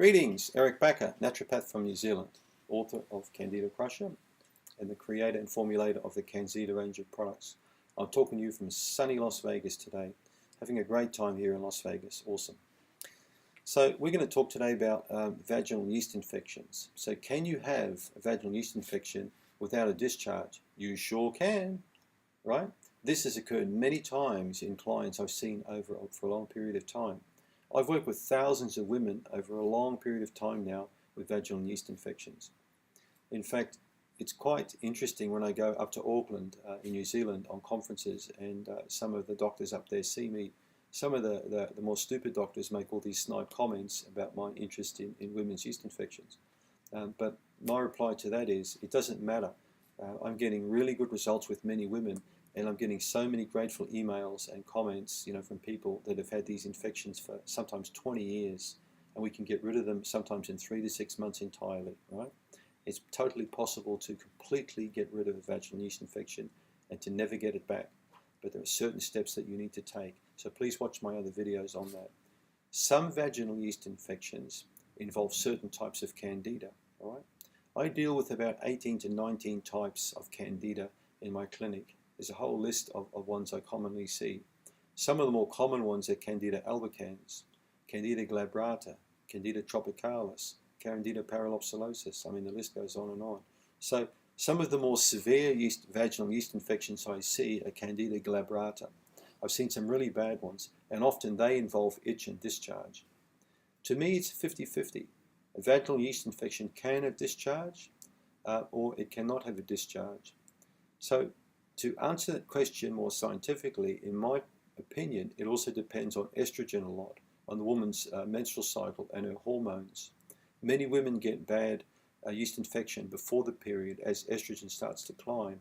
Greetings, Eric Backer, naturopath from New Zealand, author of Candida Crusher and the creator and formulator of the CanXida range of products. I'm talking to you from sunny Las Vegas today. Having a great time here in Las Vegas. Awesome. So we're going to talk today about vaginal yeast infections. So can you have a vaginal yeast infection without a discharge? You sure can, right? This has occurred many times in clients I've seen for a long period of time. I've worked with thousands of women over a long period of time now with vaginal yeast infections. In fact, it's quite interesting when I go up to Auckland in New Zealand on conferences and some of the doctors up there see me. Some of the more stupid doctors make all these snide comments about my interest in women's yeast infections. But my reply to that is, it doesn't matter. I'm getting really good results with many women, and I'm getting so many grateful emails and comments, from people that have had these infections for sometimes 20 years, and we can get rid of them sometimes in 3 to 6 months entirely, right? It's totally possible to completely get rid of a vaginal yeast infection and to never get it back. But there are certain steps that you need to take. So please watch my other videos on that. Some vaginal yeast infections involve certain types of Candida, all right? I deal with about 18 to 19 types of Candida in my clinic. There's a whole list of ones I commonly see. Some of the more common ones are Candida Albicans, Candida glabrata, Candida tropicalis, Candida parapsilosis. I mean, the list goes on and on. So some of the more severe vaginal yeast infections I see are Candida glabrata. I've seen some really bad ones, and often they involve itch and discharge. To me, it's 50-50. A vaginal yeast infection can have discharge, or it cannot have a discharge. So to answer that question more scientifically, in my opinion, it also depends on estrogen a lot, on the woman's menstrual cycle and her hormones. Many women get bad yeast infection before the period as estrogen starts to climb.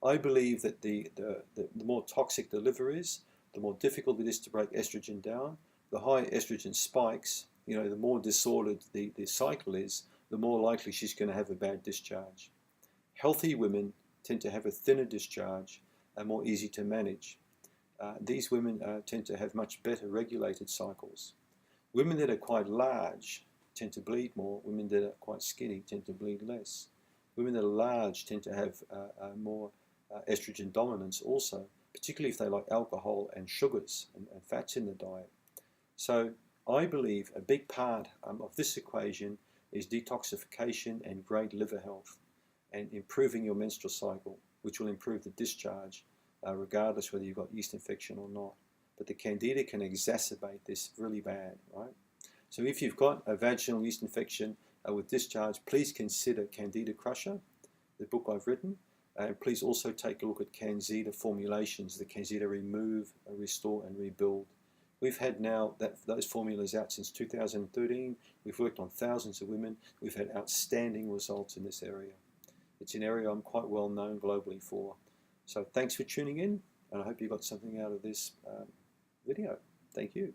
I believe that the more toxic the liver is, the more difficult it is to break estrogen down. The higher estrogen spikes, the more disordered the cycle is, the more likely she's going to have a bad discharge. Healthy women tend to have a thinner discharge and more easy to manage. These women tend to have much better regulated cycles. Women that are quite large tend to bleed more. Women that are quite skinny tend to bleed less. Women that are large tend to have more estrogen dominance also, particularly if they like alcohol and sugars and fats in the diet. So I believe a big part of this equation is detoxification and great liver health and improving your menstrual cycle, which will improve the discharge regardless whether you've got yeast infection or not. But the Candida can exacerbate this really bad, right? So if you've got a vaginal yeast infection with discharge, please consider Candida Crusher, the book I've written. And please also take a look at CanXida formulations, the CanXida Remove, Restore and Rebuild. We've had now those formulas out since 2013. We've worked on thousands of women. We've had outstanding results in this area. It's an area I'm quite well known globally for. So thanks for tuning in, and I hope you got something out of this video. Thank you.